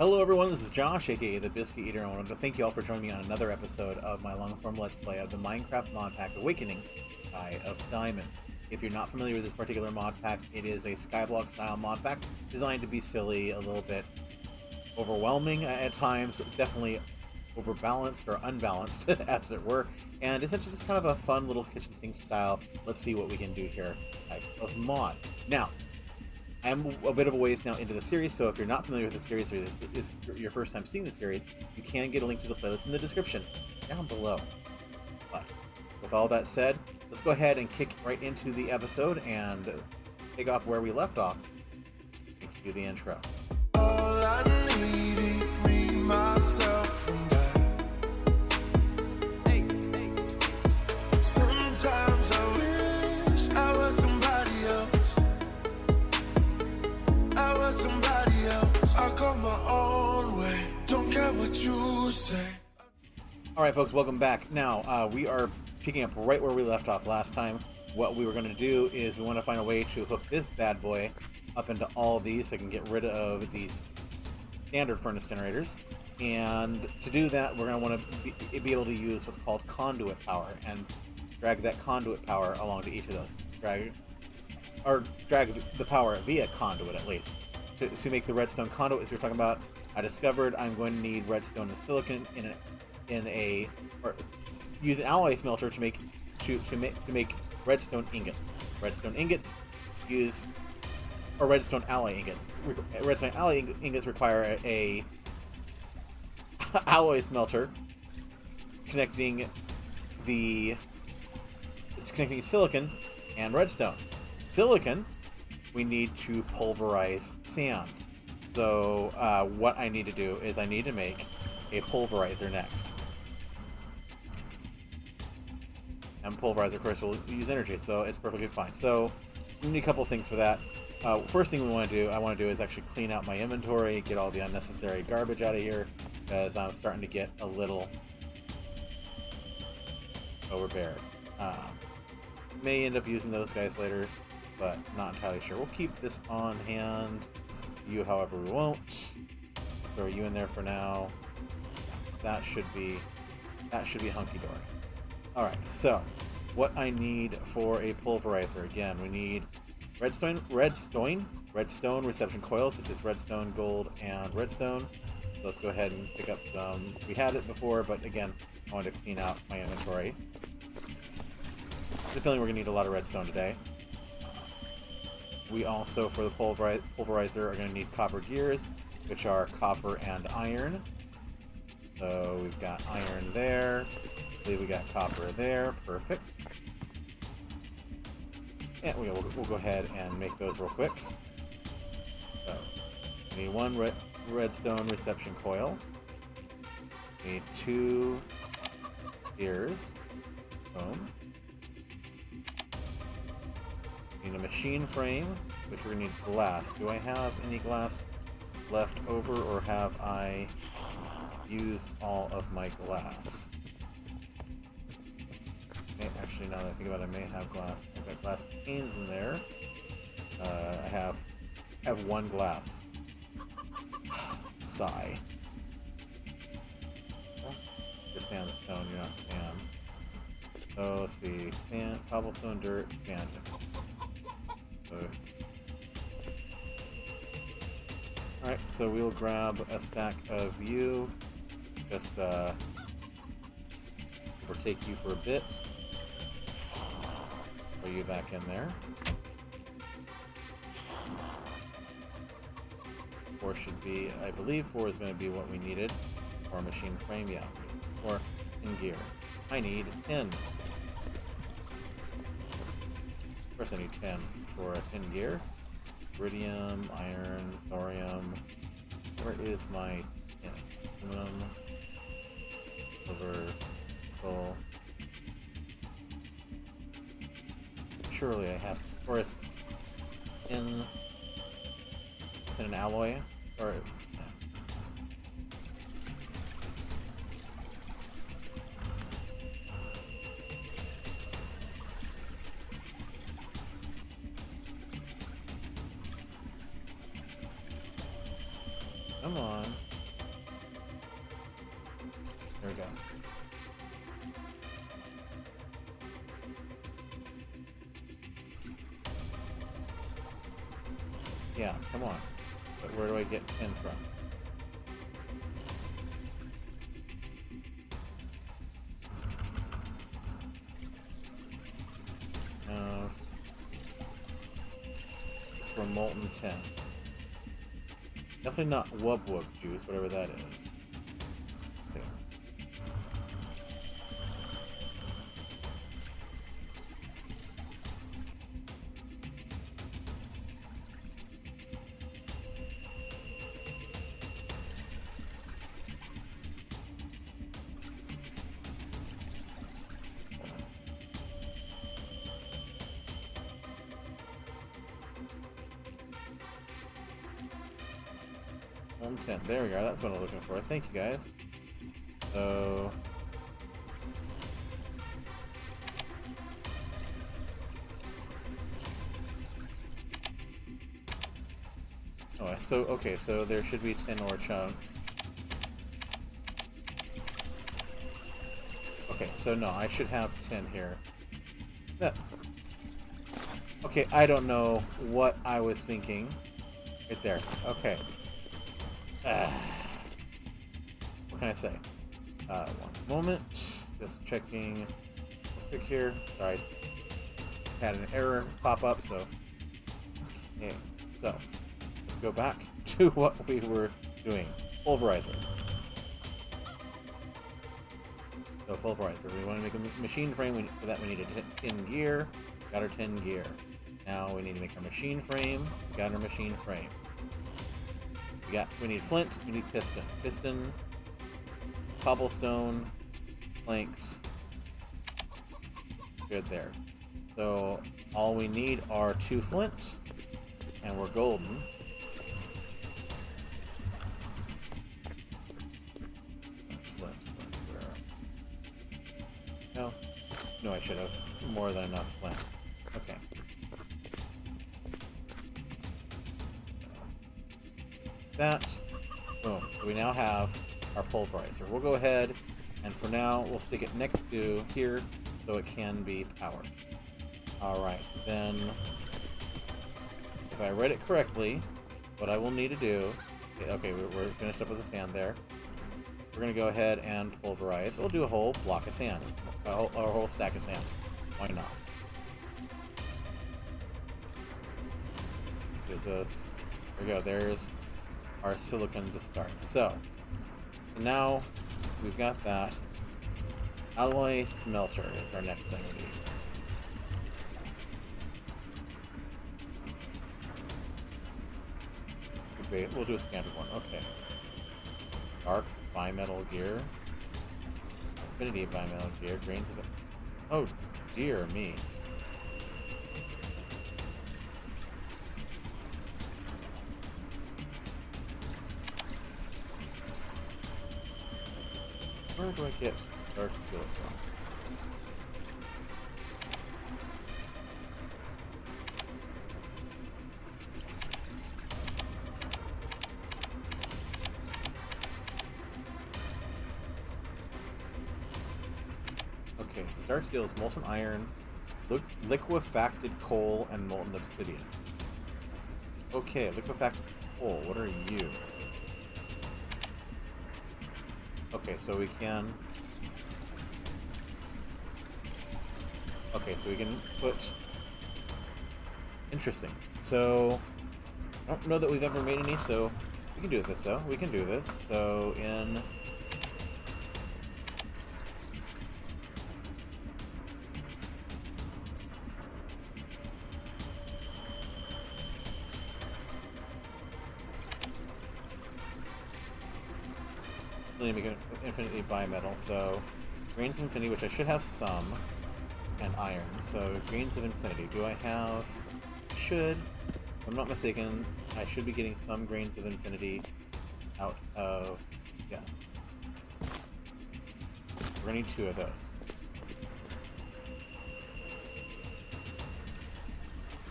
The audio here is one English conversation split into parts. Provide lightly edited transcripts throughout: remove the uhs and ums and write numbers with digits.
Hello everyone, this is Josh, aka the Biscuit Eater, and I wanted to thank you all for joining me on another episode of my long-form Let's Play of the Minecraft Modpack Awakening Sky of Diamonds. If you're not familiar with this particular mod pack, it is a skyblock style mod pack designed to be silly, a little bit overwhelming at times, definitely overbalanced or unbalanced as it were, and essentially just kind of a fun little kitchen sink style, let's see what we can do here type of mod. Now, I'm a bit of a ways now into the series, so if you're not familiar with the series or this is your first time seeing the series, you can get a link to the playlist in the description down below. But with all that said, let's go ahead and kick right into the episode and take off where we left off. Do the intro. All I need is me, myself, and I. Hey, hey. Sometimes I wish I was somebody else. I was somebody else. I go my own way. Don't care what you say. Alright folks, welcome back. Now, we are picking up right where we left off last time. What we were going to do is we want to find a way to hook this bad boy up into all of these so I can get rid of these standard furnace generators. And to do that, we're going to want to be able to use what's called conduit power and drag that conduit power along to each of those. Drag the power via conduit at least. To make the redstone conduit, as we were talking about, I discovered I'm going to need redstone and silicon or use an alloy smelter to make redstone ingots. Redstone ingots redstone alloy ingots. Redstone alloy ingots require a alloy smelter connecting silicon and redstone. Silicon, we need to pulverize sand. So what I need to do is I need to make a pulverizer next. And pulverizer, of course, will use energy, so it's perfectly fine. So we need a couple things for that. First thing I want to do is actually clean out my inventory, get all the unnecessary garbage out of here, because I'm starting to get a little overbearing. May end up using those guys later, but not entirely sure. We'll keep this on hand. You, however, we won't. Throw you in there for now. That should be hunky-dory. Alright, so what I need for a pulverizer, again, we need redstone reception coils, such as redstone, gold, and redstone. So let's go ahead and pick up some. We had it before, but again, I wanted to clean out my inventory. I have a feeling we're going to need a lot of redstone today. We also, for the pulverizer, are going to need copper gears, which are copper and iron. So we've got iron there. I believe we got copper there. Perfect. And we'll go ahead and make those real quick. So we need one redstone reception coil. We need 2 gears. Boom. Need a machine frame, which we're going to need glass. Do I have any glass left over, or have I used all of my glass? Actually, now that I think about it, I may have glass. I've got glass panes in there. I have 1 glass. Sigh. Oh, you're sandstone, you're not sand. So let's see, sand, cobblestone, dirt, sand. Alright, so we'll grab a stack of you. Just overtake you for a bit. Throw you back in there. 4 should be, I believe 4 is going to be what we needed. Or machine frame, yeah. Or in gear. I need 10. Of course I need 10 for a 10 gear. Iridium, iron, thorium. Where is my 10? Aluminum, silver, nickel. Surely I have, or is in an alloy, or come on. There we go. Yeah, come on. But where do I get 10 from? From molten 10. Definitely not wub wub juice, whatever that is. Okay. Molten 10. There we go. That's what I'm looking for. Thank you, guys. So... Oh, so, okay, so there should be 10 ore chunks. Okay, so no, I should have 10 here. That... Okay, I don't know what I was thinking. Right there. Okay. What can I say? One moment. Just checking quick here. Sorry. Had an error pop up, so... Okay, so... Let's go back to what we were doing. Pulverizer. So pulverizer. We want to make a machine frame. For that we need a 10 gear. Got our 10 gear. Now we need to make our machine frame. Got our machine frame. We need flint, we need piston. Piston, cobblestone, planks. Good there. So all we need are 2 flint, and we're golden. Flint, where? No, I should have more than enough flint. Okay. That. Boom. So we now have our pulverizer. We'll go ahead and for now we'll stick it next to here so it can be powered. Alright, then if I read it correctly, what I will need to do, okay, we're finished up with the sand there. We're going to go ahead and pulverize. We'll do a whole block of sand, a whole stack of sand. Why not? There we go, there's our silicon to start. So now we've got that. Alloy smelter is our next thing we need. Okay, we'll do a standard one. Okay. Dark bimetal gear. Affinity bimetal gear. Grains of it. Oh dear me. Where do I get dark steel from? Okay, so dark steel is molten iron, liquefacted coal, and molten obsidian. Okay, liquefacted coal, what are you? Okay, so we can... Okay, so we can put... Interesting. So, I don't know that we've ever made any, so we can do this, though. We can do this. So, in... Make an infinity bimetal, so grains of infinity, which I should have some, and iron. So grains of infinity. Do I have? Should, if I'm not mistaken, I should be getting some grains of infinity out of. Yeah. We're gonna need 2 of those.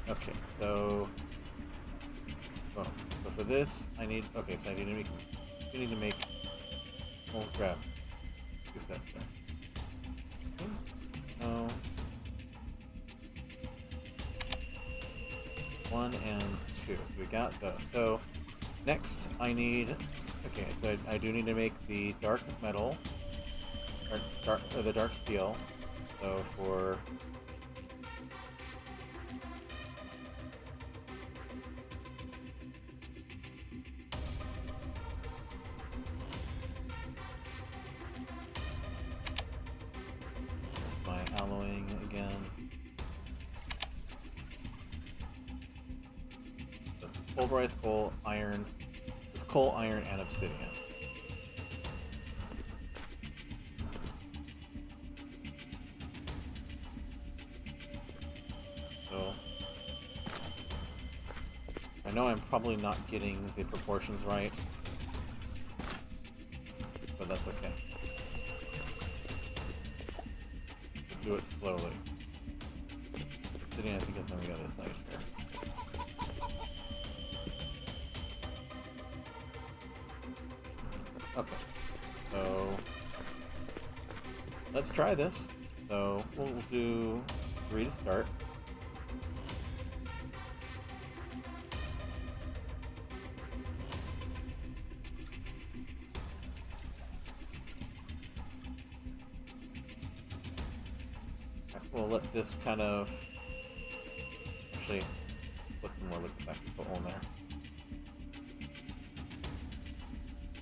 Okay, so. Oh, so for this, I need. Okay, so I need to make. We need to make. Oh crap. 2 sets there. No. 1 and 2. So we got those. So next I need. Okay, so I do need to make the dark metal, or the dark steel. So for my alloying again. So pulverized coal, iron. It's coal, iron, and obsidian. So I know I'm probably not getting the proportions right, but that's okay. Do it slowly. Obsidian, I think is on the other side here. Okay, so let's try this. So we'll do 3 to start. We'll let this kind of actually put some more liquid back into the hole in there.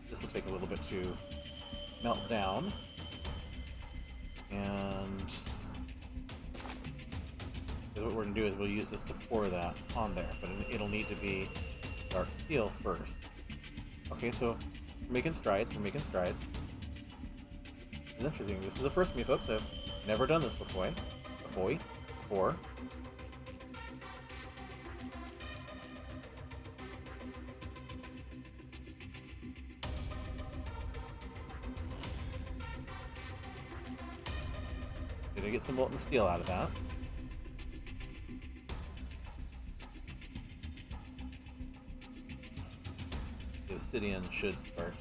This will take a little bit to melt down, and what we're going to do is we'll use this to pour that on there, but it'll need to be dark steel first. Okay, so we're making strides. We're making strides. It's interesting. This is the first for me, folks. I've never done this before. Did I get some molten steel out of that? The obsidian should start.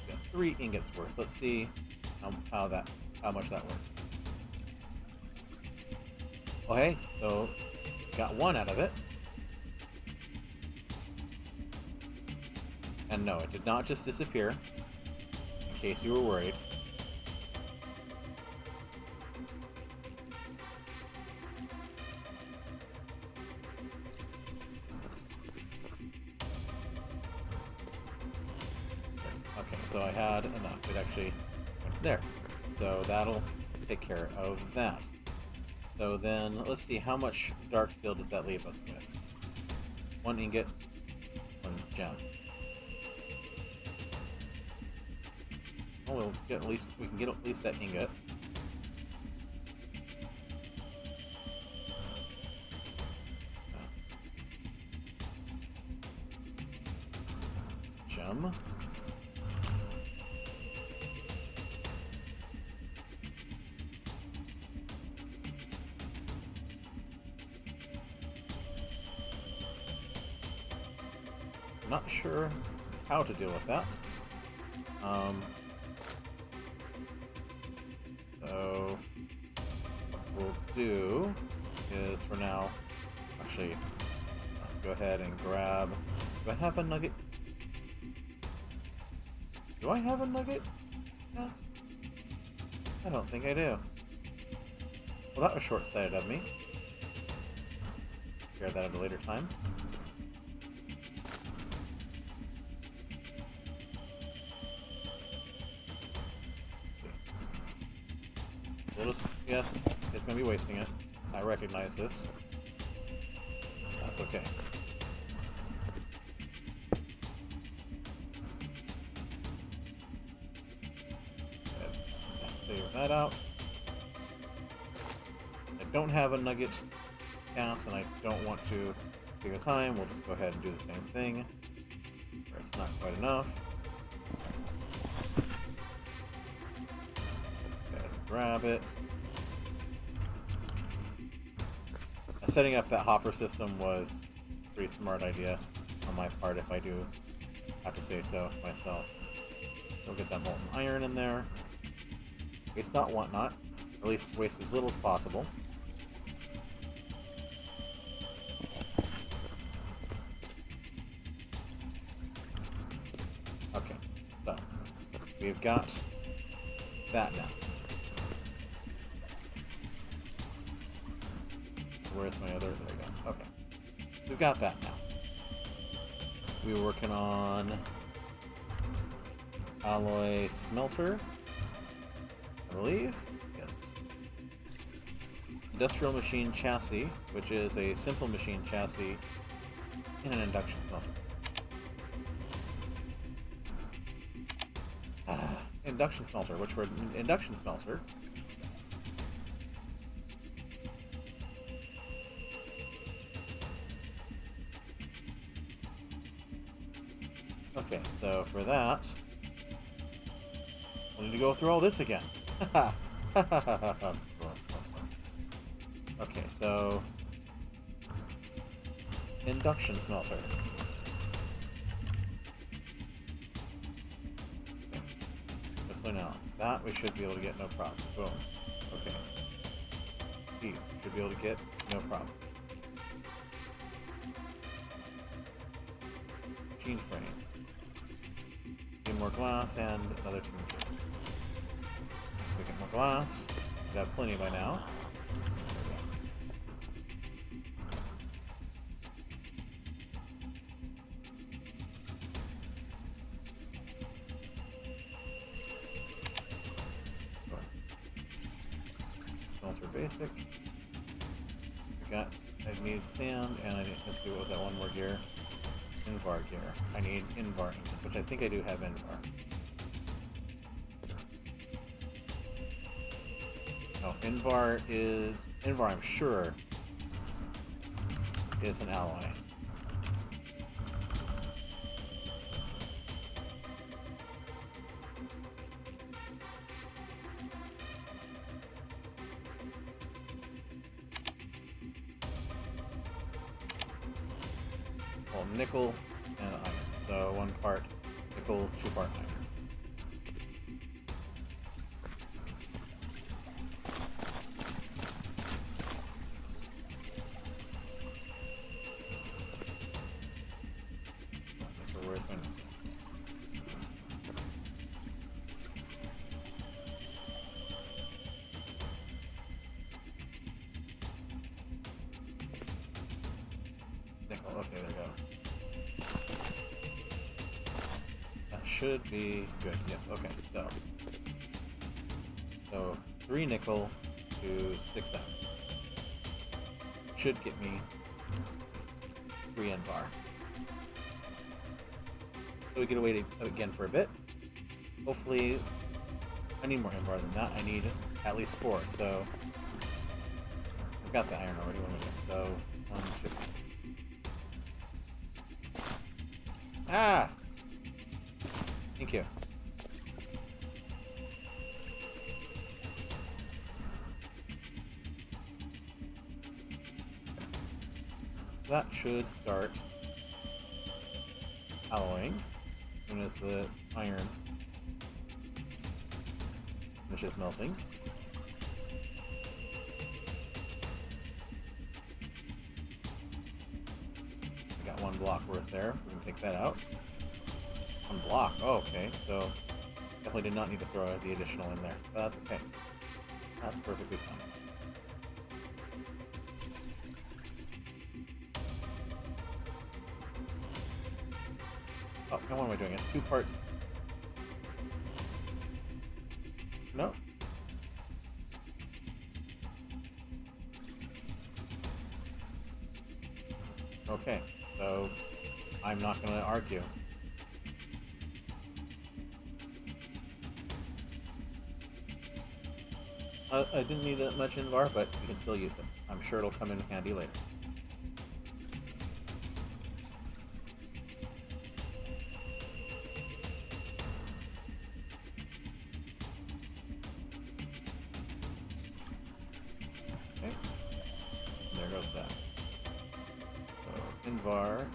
Got 3 ingots worth. Let's see how much that works. Oh hey, so got 1 out of it. And no, it did not just disappear, in case you were worried. Okay, so I had enough. It actually went there. So that'll take care of that. So then, let's see, how much dark steel does that leave us with? 1 ingot, 1 gem. Oh, we can get at least that ingot. Gem. Not sure how to deal with that. So what we'll do is for now, actually, let's go ahead and grab. Do I have a nugget? Do I have a nugget? Yes. I don't think I do. Well, that was short-sighted of me. Figure that at a later time. Yes, it's going to be wasting it. I recognize this. That's okay. Save that out. I don't have a nugget cast, and I don't want to take the time. We'll just go ahead and do the same thing. Where it's not quite enough. Okay, let's grab it. Setting up that hopper system was a pretty smart idea on my part, if I do have to say so myself. We'll get that molten iron in there. Waste not, want not. Or at least waste as little as possible. Okay, so we've got that now. Where's my other? There we go. Okay, we've got that now. We were working on alloy smelter, I believe. Yes. Industrial machine chassis, which is a simple machine chassis in an induction smelter. Induction smelter, which for an induction smelter. Okay, so for that, we'll need to go through all this again. Okay, so induction smelter. Okay. So now that we should be able to get no problem. Boom. Okay. These we should be able to get no problem. Machine frame. More glass and another 2 materials. We get more glass. We got plenty by now. Smelter basic. We got. I need sand, and I need. Let's see what was that one word here. Invar gear. I need Invar, which I think I do have Invar. Oh, Invar is... Invar, I'm sure, is an alloy. Well, nickel and iron. So 1 part nickel, 2 part iron. So where's my nickel? Okay, there we go. Should be good. Yes. Okay. So 3 nickel to 6 iron should get me 3 Invar. So we get to wait again for a bit. Hopefully, I need more Invar than that. I need at least 4. So I've got the iron already. So 1, 2. Ah. Thank you. That should start alloying as soon as the iron finishes melting. I got 1 block worth there. We can take that out. 1 block. Oh, okay. So definitely did not need to throw the additional in there, but that's okay. That's perfectly fine. Oh, now what am I doing? It's 2 parts. No. Okay, so I'm not going to argue. I didn't need that much Invar, but you can still use it. I'm sure it'll come in handy later. Okay. there goes that. So, invar.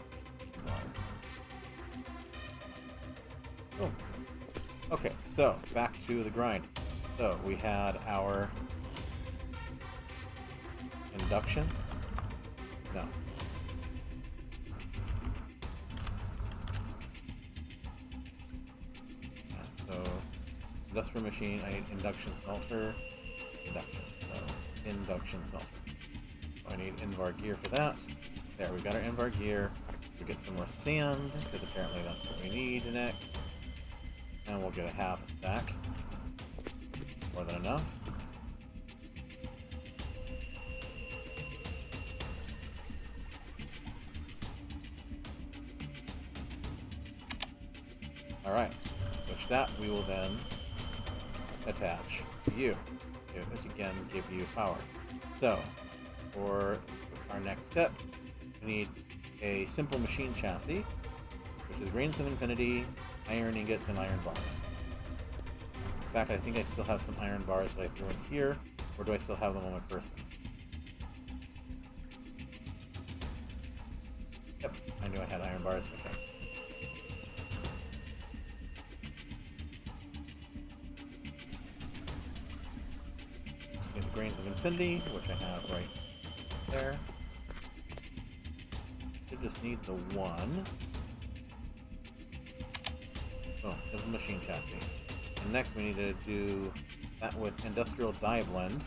Oh. Okay, so back to the grind. So we had our induction. No. Yeah, so industrial machine, I need induction smelter. Induction. So induction smelter. I need invar gear for that. There, we got our invar gear. We get some more sand, because apparently that's what we need next. And we'll get a half a stack. More than enough. Alright. Which that we will then attach to you. Which again give you power. So, for our next step, we need a simple machine chassis, which is grains of infinity, iron ingots, and iron bars. In fact, I think I still have some iron bars that I threw in here, or do I still have them on my person? Yep, I knew I had iron bars. Okay. Just need the grains of infinity, which I have right there. Should just need the one. Oh, there's a machine chassis. And next we need to do that with industrial dye blend.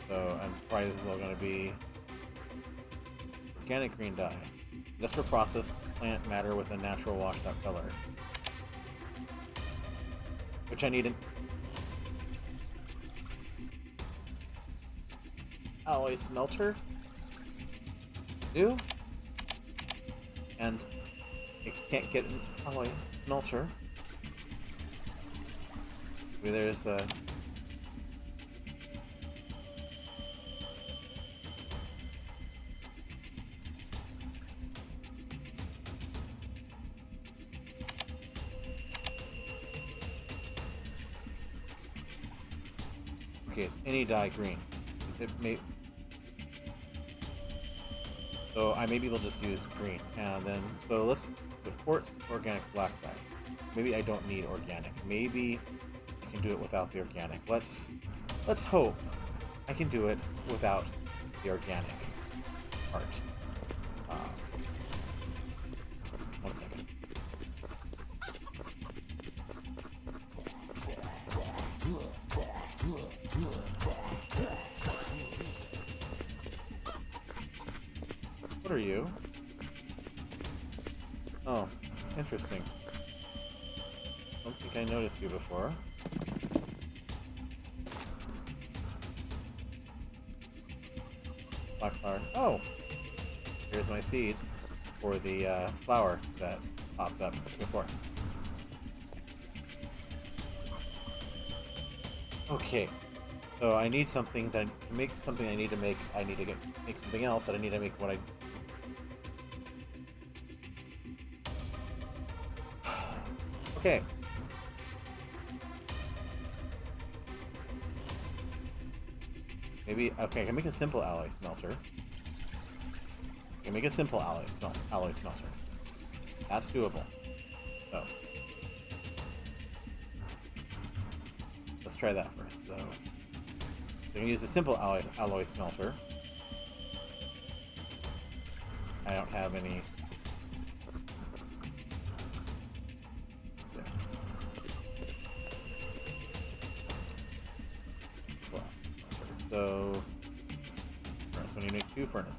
So I'm probably this is all going to be organic green dye. Industrial process plant matter with a natural washed out color. Which I need an alloy smelter. Do. And I can't get an alloy smelter. Maybe there's a okay, it's any dye green. It may So I maybe we'll just use green, and then so let's support organic black dye. Maybe I don't need organic. Maybe I can do it without the organic. Let's hope I can do it without the organic part. One second. What are you? Oh, interesting. Don't think I noticed you before. Black flower. Oh! Here's my seeds for the flower that popped up before. Okay. So I need something that to make something I need to make make something else that I need to make what I Okay. Maybe okay, I can make a simple alloy smelter. I can make a simple alloy smelter. That's doable. So let's try that first. So I can use a simple alloy smelter. I don't have any. So when you make two furnaces,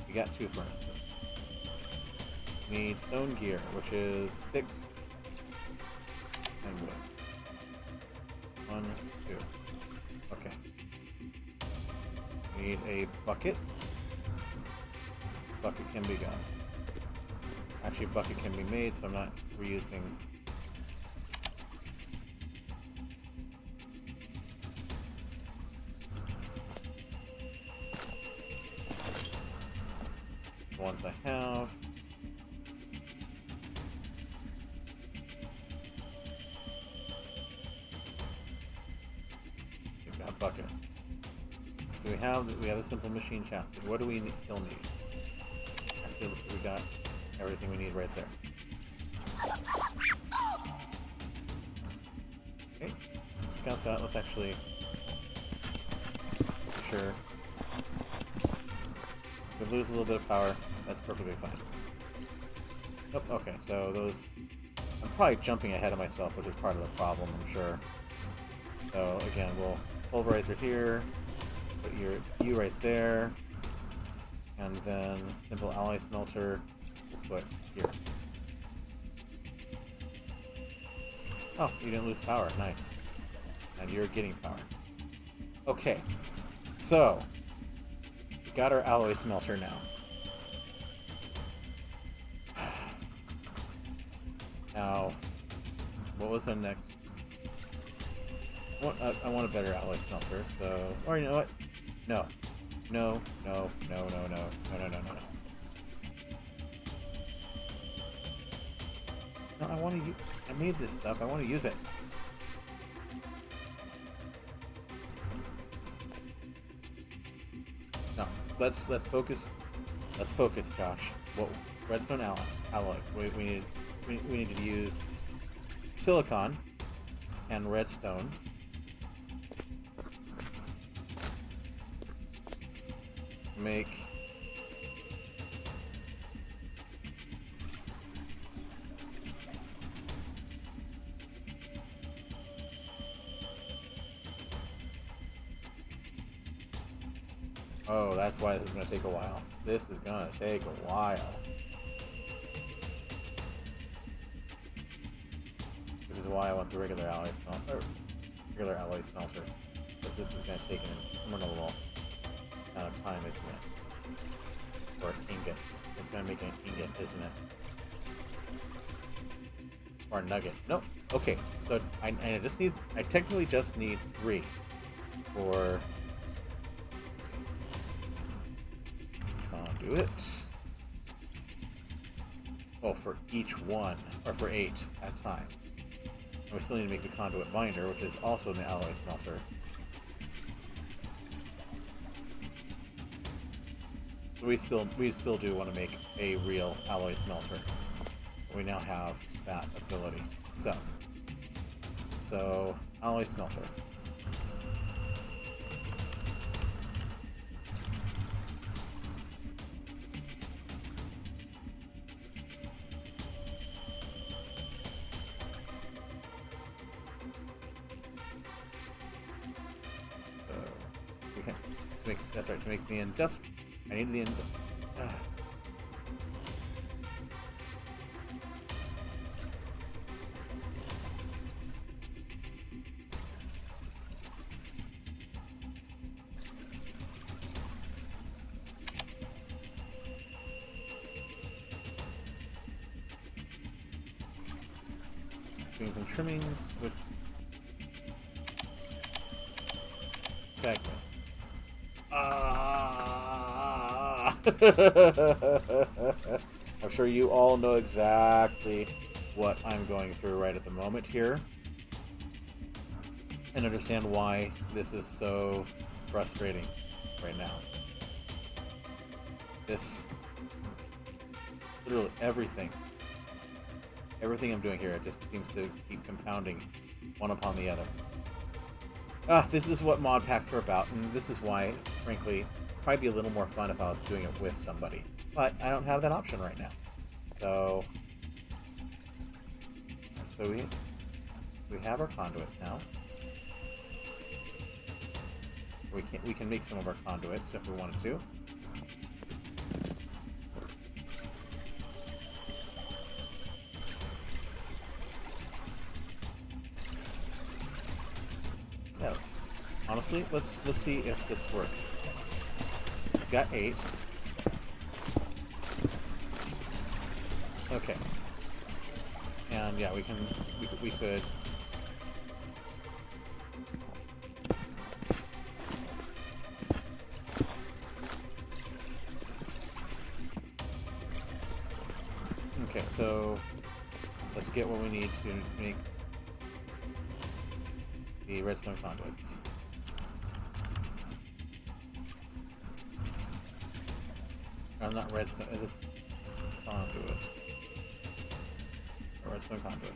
you got two furnaces. You need stone gear, which is sticks and wood. 1, 2. Okay. You need a bucket. Bucket can be got. Actually, bucket can be made, so I'm not reusing. The ones I have. bucket. So we have a simple machine chassis. What do we still need? Actually, we got everything we need right there. Okay, since we got that, let's actually sure. If we lose a little bit of power, that's perfectly fine. Oh, okay, so those... I'm probably jumping ahead of myself, which is part of the problem, I'm sure. So, again, we'll pulverizer here, put you right there, and then simple alloy smelter we'll put here. Oh, you didn't lose power, nice. And you're getting power. Okay, so... got our alloy smelter now. Now, what was the next? I want a better alloy smelter, so... Or you know what? No. No. No, I want to use... I made this stuff, I want to use it. No, let's focus. Let's focus, Josh. What redstone alloy? We need to use silicon and redstone. Make oh, that's why this is going to take a while. This is going to take a while. Which is why I want the regular alloy smelter. But this is going to take an innumerable amount of time, isn't it? Or ingots. It's going to make an ingot, isn't it? Or a nugget. Nope. Okay, so I technically just need 3 for conduit. Well, for each one, or for 8 at a time. And we still need to make the conduit binder, which is also in the alloy smelter. So we still do want to make a real alloy smelter. We now have that ability. So alloy smelter. That's right, to make the industrial. I need the doing some trimmings with segment. I'm sure you all know exactly what I'm going through right at the moment here, and understand why this is so frustrating right now. This, literally everything I'm doing here, it just seems to keep compounding one upon the other. This is what mod packs are about, and this is why, frankly, it'd probably be a little more fun if I was doing it with somebody. But I don't have that option right now. So we have our conduits now. We can make some of our conduits if we wanted to. No. Honestly, let's see if this works. We've got 8. Okay. And yeah, we could. Okay, so let's get what we need to make the redstone conduits. I'm not redstone. It is conduit. Or redstone conduit.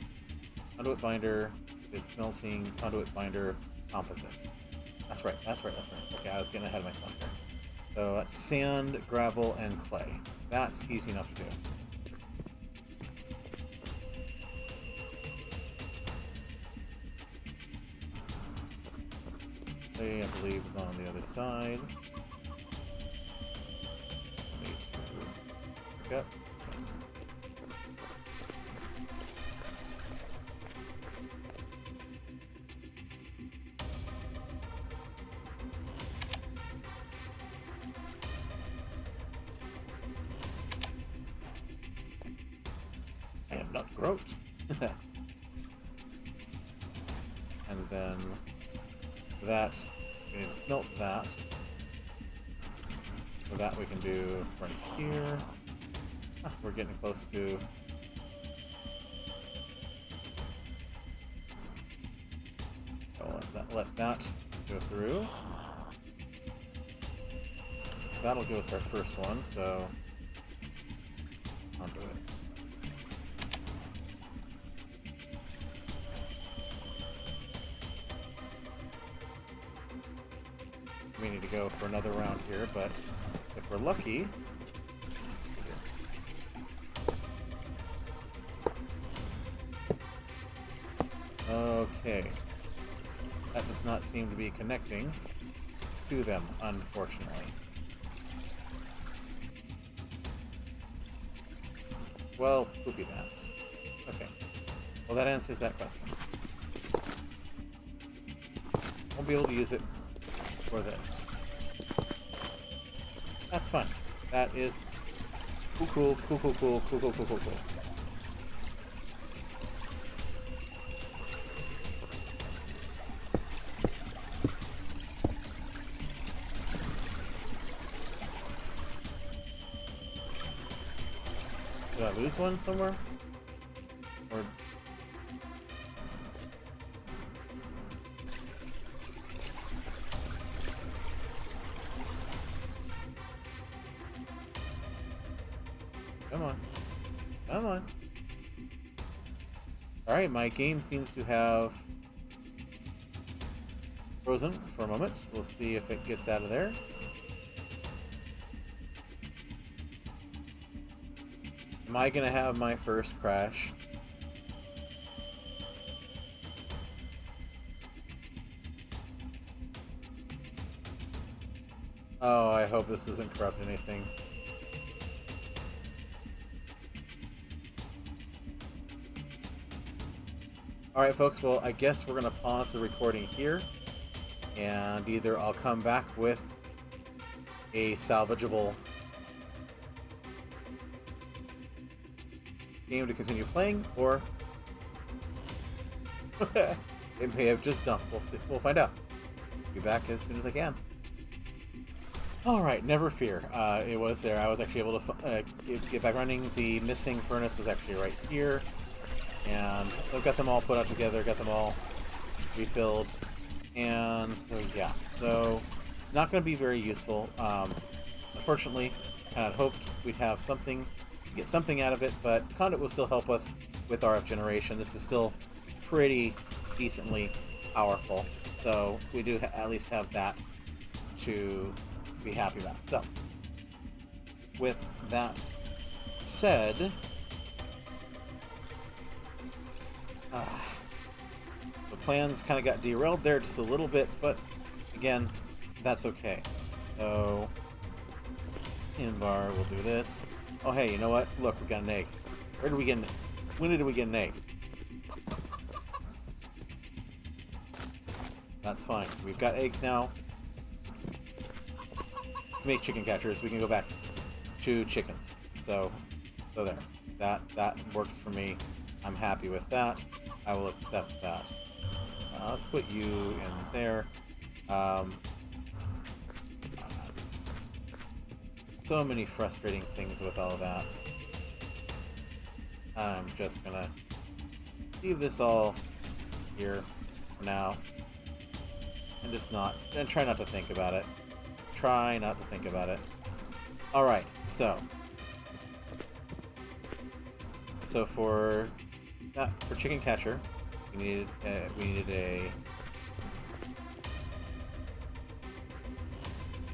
Conduit binder is smelting. Conduit binder composite. That's right. That's right. That's right. Okay, I was getting ahead of myself there. So that's sand, gravel, and clay. That's easy enough to do. Clay, I believe, is on the other side. Yep. I am not gross. And then that, we need to smelt that. So that we can do right here. Ah, we're getting close to... Oh, let that go through. That'll give us our first one, so... onto it. We need to go for another round here, but if we're lucky... Okay. That does not seem to be connecting to them, unfortunately. Well, poopy bats. Okay. Well, that answers that question. Won't be able to use it for this. That's fine. That is cool. Did I lose one somewhere? Or... Come on. Come on. Alright, my game seems to have frozen for a moment. We'll see if it gets out of there. Am I gonna have my first crash? Oh, I hope this doesn't corrupt anything. Alright folks, well I guess we're gonna pause the recording here, and either I'll come back with a salvageable game to continue playing, or it may have just dumped. We'll see. We'll find out. Be back as soon as I can. Alright, never fear. It was there. I was actually able to get back running. The missing furnace was actually right here. And I've got them all put out together, got them all refilled. And so, yeah. So, not going to be very useful. Unfortunately, I had hoped we'd have something, get something out of it, but Conduit will still help us with RF generation. This is still pretty decently powerful. So, we do at least have that to be happy about. So, with that said, the plans kind of got derailed there just a little bit, but again, that's okay. So, in bar, we'll do this. Oh, hey, you know what? Look, we got an egg. Where did we get an... When did we get an egg? That's fine. We've got eggs now. Make chicken catchers. We can go back to chickens. So there. That works for me. I'm happy with that. I will accept that. Let's put you in there. So many frustrating things with all of that. I'm just gonna leave this all here for now, and just try not to think about it. Try not to think about it. Alright, So for chicken catcher, we needed a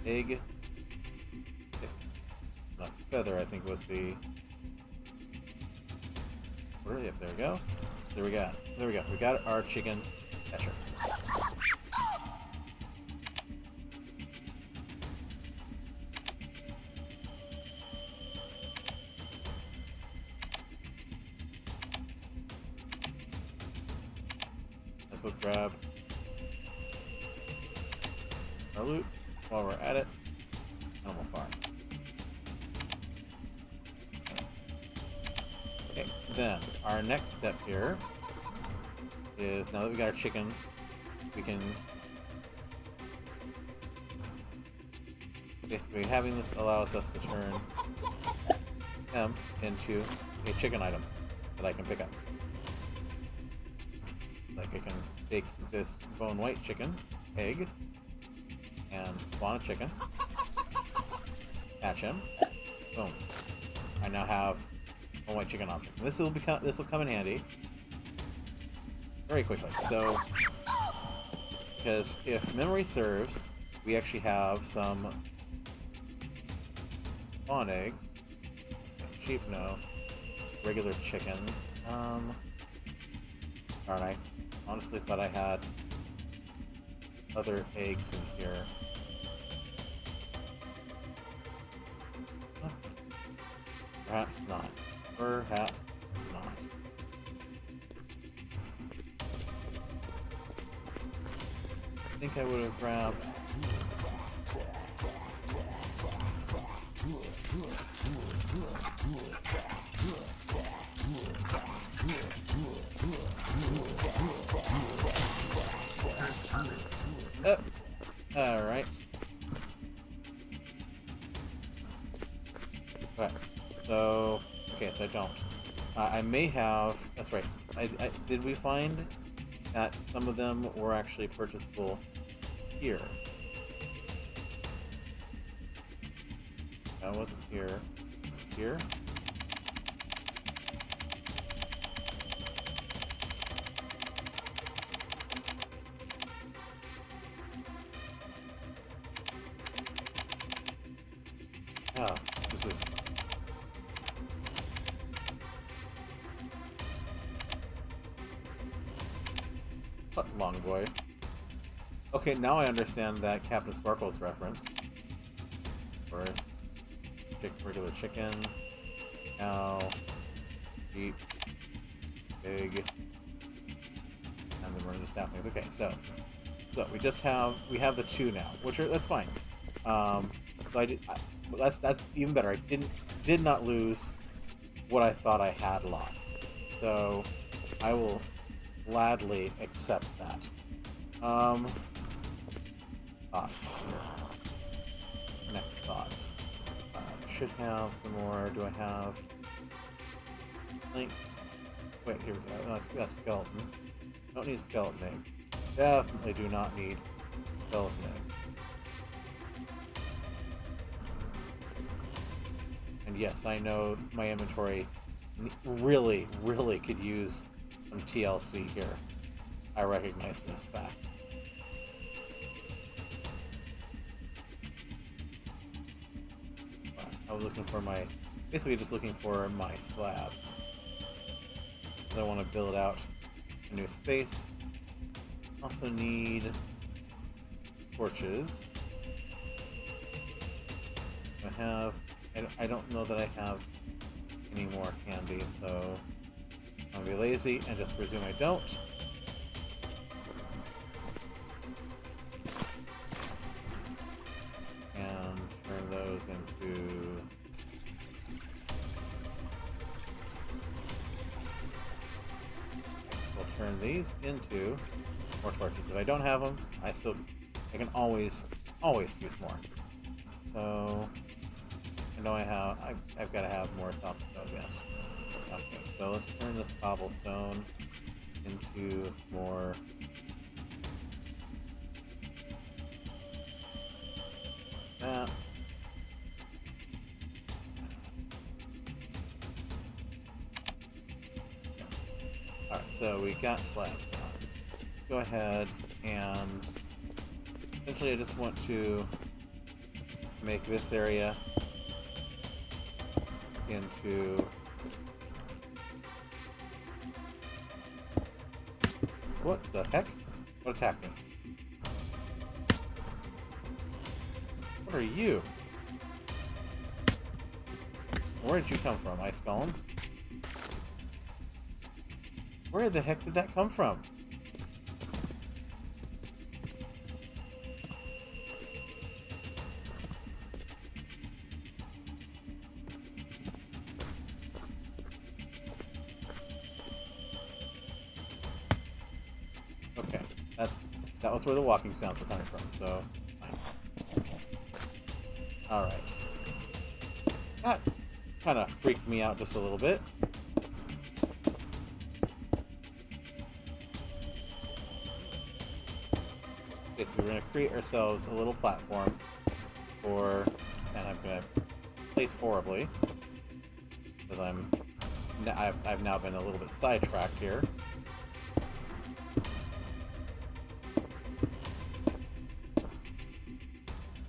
egg, a feather. I think was the. Yep, there we go. There we go. We got our chicken catcher. Let's go grab our loot while we're at it. Animal farm. Okay, then our next step here is, now that we got our chicken, we can basically, having this allows us to turn them into a chicken item that I can pick up. Like I can take this bone white chicken egg and spawn a chicken, hatch him, boom. I now have a white chicken object. And this will come in handy very quickly. So, because if memory serves, we actually have some spawn eggs. Sheep, no. It's regular chickens. Darn, I honestly thought I had other eggs in here. Perhaps not. Perhaps not. I think I would have grabbed. Alright. Okay. So I don't. I may have. That's right. Did we find that some of them were actually purchasable here? That wasn't here. Here? Oh, this is. What, long boy? Okay, now I understand that Captain Sparkle's reference. First, regular chicken, cow, sheep, pig, and then we're in the sapling. Okay, so we have the two now, which are, that's fine. That's even better. I did not lose what I thought I had lost, so I will gladly accept that. Thoughts. Next thoughts. Should have some more. Do I have links? Wait, here we go. No, that's skeleton. Don't need skeleton eggs. Definitely do not need skeleton eggs. And yes, I know my inventory really, really could use some TLC here. I recognize this fact. I was looking for basically just looking for my slabs. I want to build out a new space. Also need torches. I don't know that I have any more handy, so I'm gonna be lazy and just presume I don't. And turn those into we'll turn these into more torches. If I don't have them, I can always use more. So I know I've got to have more cobblestone, yes. Okay, so let's turn this cobblestone into more that. Alright, so we got slabs now. Go ahead and essentially I just want to make this area into what the heck? What attacked me? What are you? Where did you come from, Ice Golem? Where the heck did that come from? Okay, that was where the walking sounds were coming from, so alright. That kind of freaked me out just a little bit. Okay, so we're going to create ourselves a little platform for, and I'm going to place horribly, because I've now been a little bit sidetracked here.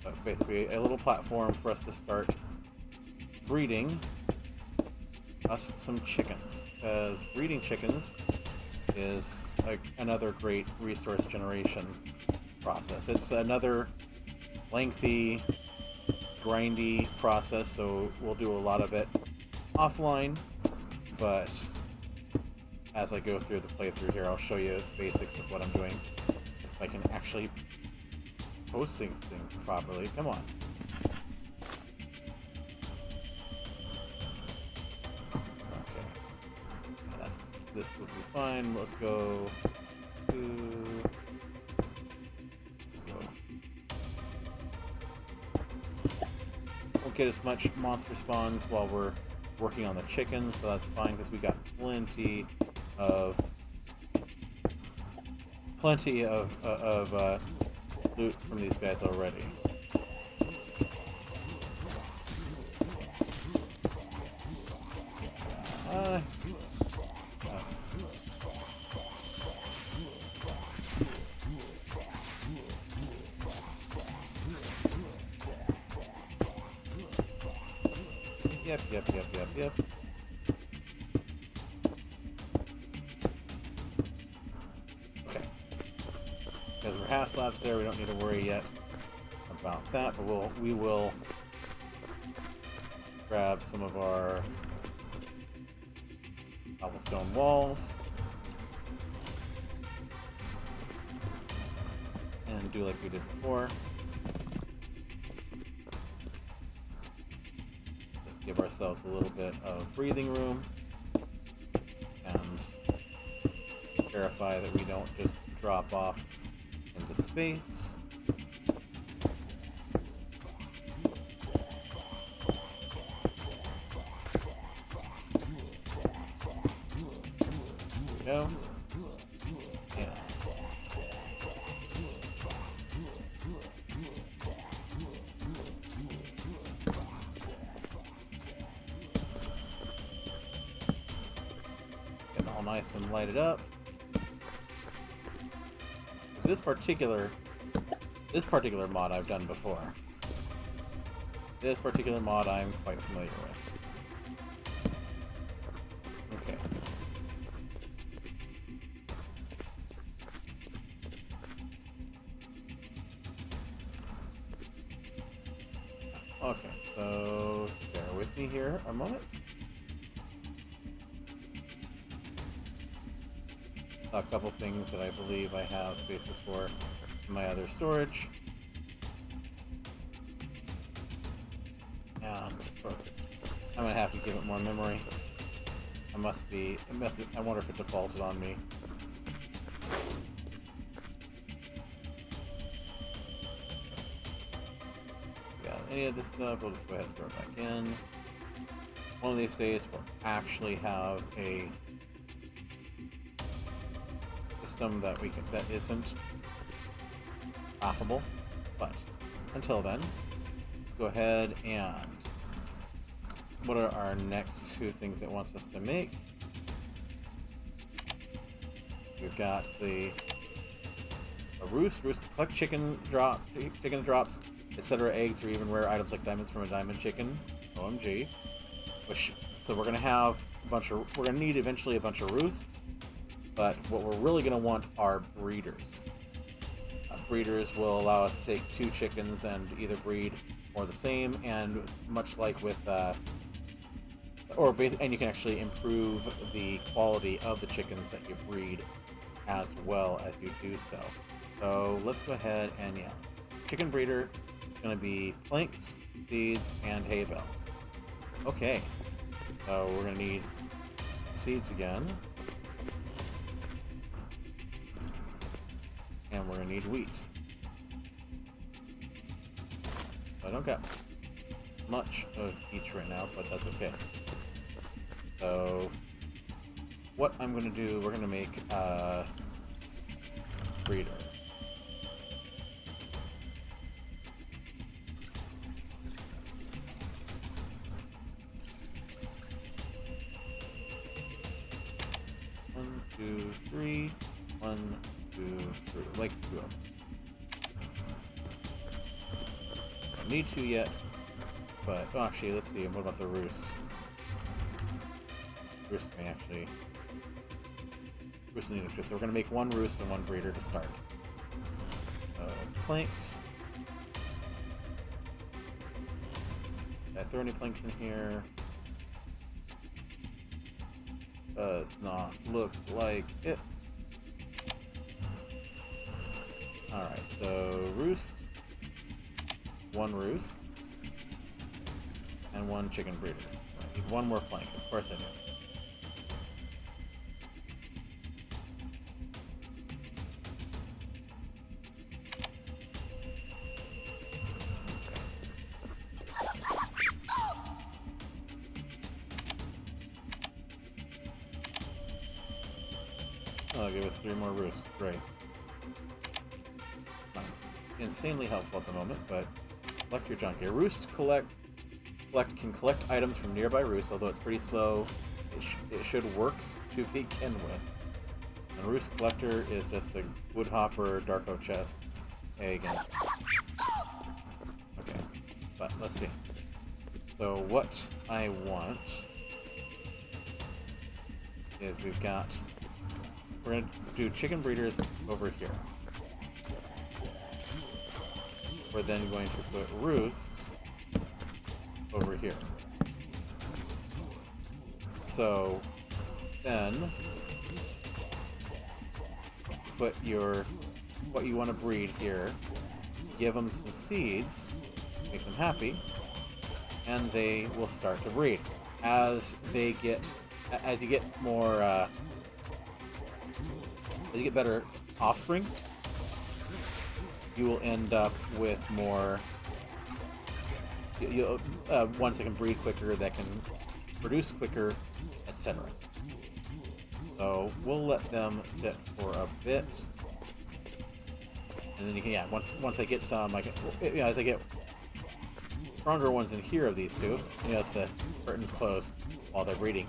But basically a little platform for us to start breeding us some chickens, because breeding chickens is another great resource generation process. It's another lengthy, grindy process, so we'll do a lot of it offline, but as I go through the playthrough here, I'll show you the basics of what I'm doing. If I can actually post things properly. Come on. This will be fine. Let's go to... Won't get as much monster spawns while we're working on the chickens, so that's fine because we got plenty of loot from these guys already. Yep. Okay. Because we're half slabs there, we don't need to worry yet about that, but we will grab some of our cobblestone walls and do like we did before. Give ourselves a little bit of breathing room and verify that we don't just drop off into space. There we go. Yeah. Nice and light it up. This particular mod I've done before. This particular mod I'm quite familiar with. Okay. Okay, so bear with me here a moment. A couple things that I believe I have spaces for in my other storage. And I'm gonna have to give it more memory. I wonder if it defaulted on me. Got any of this stuff, we'll just go ahead and throw it back in. One of these days we'll actually have a that isn't laughable, but until then, let's go ahead and what are our next two things it wants us to make? We've got a roost. Roost collect chicken drops, etc. Eggs or even rare items like diamonds from a diamond chicken. OMG. So we're gonna have we're gonna need eventually a bunch of roosts, but what we're really gonna want are breeders. Breeders will allow us to take 2 chickens and either breed or the same, and much like with and you can actually improve the quality of the chickens that you breed as well as you do so. So let's go ahead and chicken breeder is going to be planks, seeds, and hay bales. Okay, so we're going to need seeds again, and we're going to need wheat. I don't got much of each right now, but that's okay. So what I'm going to do, we're going to make a breeder. One, two, three. 1, 2, 3. Like 2 of them. Don't need to yet, but actually, let's see. What about the roost? Roost may actually. Roost need a roost. So we're going to make 1 roost and 1 breeder to start. So planks. Did I throw any planks in here? Does not look like it. Alright, so roost, 1 roost, and 1 chicken breeder. I need 1 more plank, of course I do. Oh, give us 3 more roosts, great. Insanely helpful at the moment, but collect your junk here. Roost can collect items from nearby roosts, although it's pretty slow. It should work to begin with. And roost collector is just a wood hopper, dark oak chest, egg, and... Okay, but let's see. So what I want is we're gonna do chicken breeders over here. We're then going to put roosts over here. So then put what you want to breed here, give them some seeds, make them happy, and they will start to breed. As you get better offspring, you will end up with more ones that can breed quicker, that can produce quicker, etc. So we'll let them sit for a bit, and then you can once I get some, as I get stronger ones in here of these two, as the curtains close while they're breeding,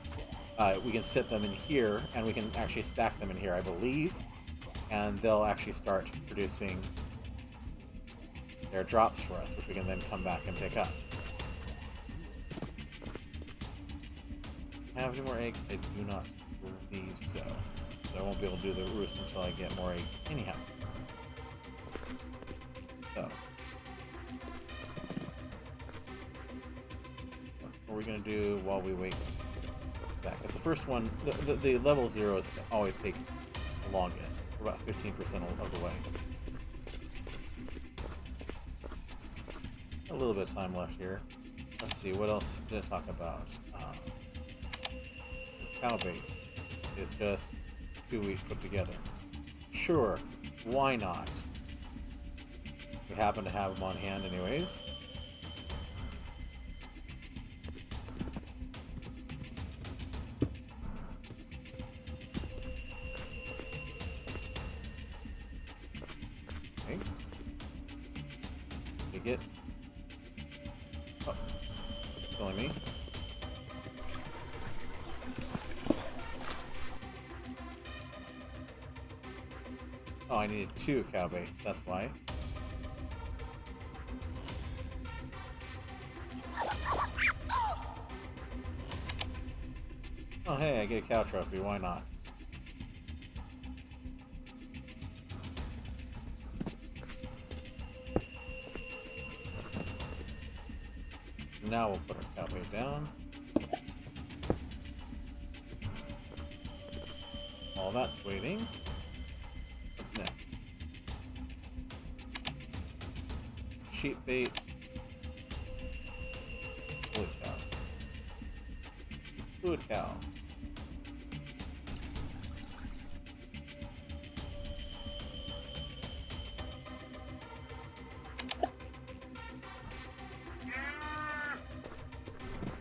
we can sit them in here, and we can actually stack them in here, I believe, and they'll actually start producing their drops for us, which we can then come back and pick up. Have any more eggs? I do not believe so. So I won't be able to do the roost until I get more eggs anyhow. So what are we going to do while we wait back? Because the first one, the level 0s always take the longest. We're about 15% of the way. A little bit of time left here. Let's see, what else did I talk about? Cow bait is just 2 weeks put together. Sure, why not? We happen to have them on hand anyways. Okay. You get... Oh, it's killing me. Oh, I needed 2 cow baits, that's why. Oh hey, I get a cow trophy, why not? Now we'll put our cow bait down. While that's waiting, what's next? Sheep bait. Fluid cow. Fluid cow.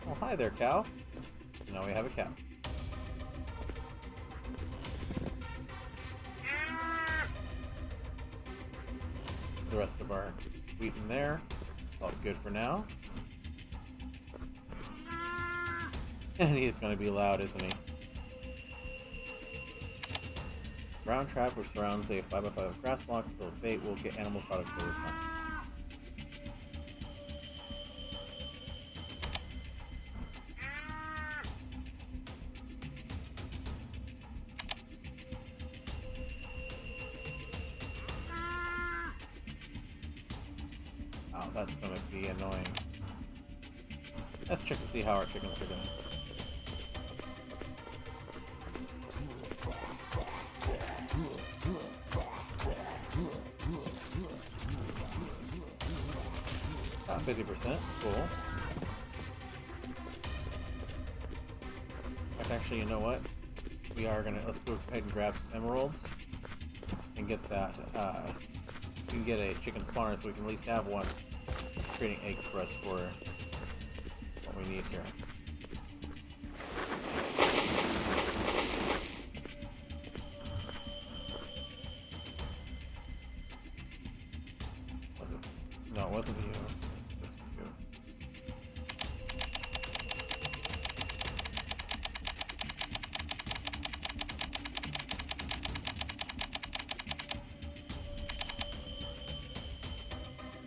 Oh, hi there, cow. Now we have a cow. The rest of our wheat in there. All good for now. And he's going to be loud, isn't he? Ground trap, which surrounds a 5x5 of grass blocks filled with bait, will get animal products over time. Oh, that's going to be annoying. Let's check to see how our chickens are doing. About 50%, cool. But actually, you know what? We are gonna, let's go ahead and grab some emeralds and get that, we can get a chicken spawner so we can at least have one creating eggs for us for what we need here. Was it? No, it wasn't you. It was you.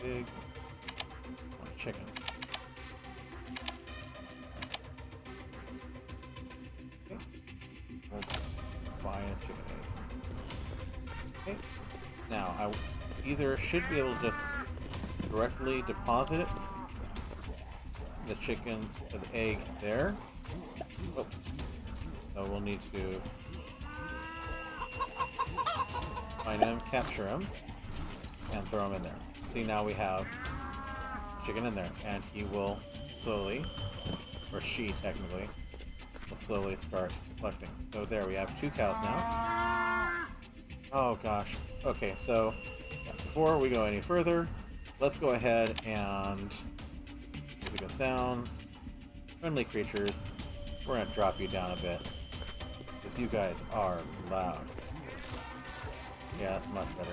Big one chicken. Okay. We'll buy a chicken egg. Okay. Now I either should be able to just directly deposit it, the chicken or the egg there. Oh. So we'll need to find him, capture him, and throw him in there. See, now we have chicken in there, and he will slowly, or she technically, will slowly start collecting. So there, we have 2 cows now. Oh gosh. Okay, so before we go any further, let's go ahead and musical sounds, friendly creatures. We're gonna drop you down a bit because you guys are loud. Yeah, that's much better.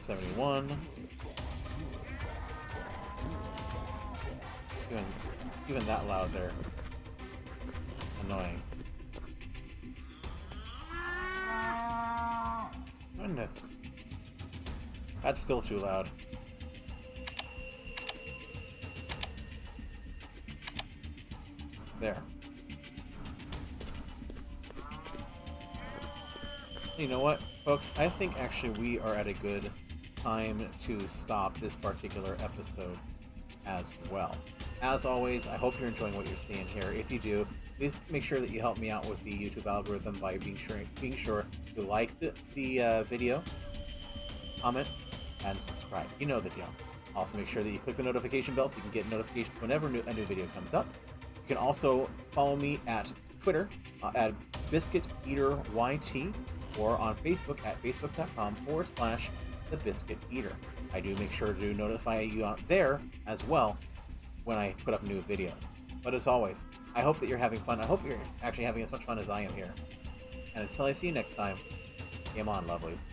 71. Even that loud there. Annoying. Goodness. That's still too loud. There. You know what, folks? I think actually we are at a good time to stop this particular episode as well. As always, I hope you're enjoying what you're seeing here. If you do, please make sure that you help me out with the YouTube algorithm by being sure to like the video, comment, and subscribe. You know the deal. Also, make sure that you click the notification bell so you can get notifications whenever a new video comes up. You can also follow me at Twitter at Biscuit Eater YT, or on Facebook at facebook.com/The Biscuit Eater. I do make sure to notify you out there as well when I put up new videos. But as always, I hope that you're having fun. I hope you're actually having as much fun as I am here. And until I see you next time, game on, lovelies.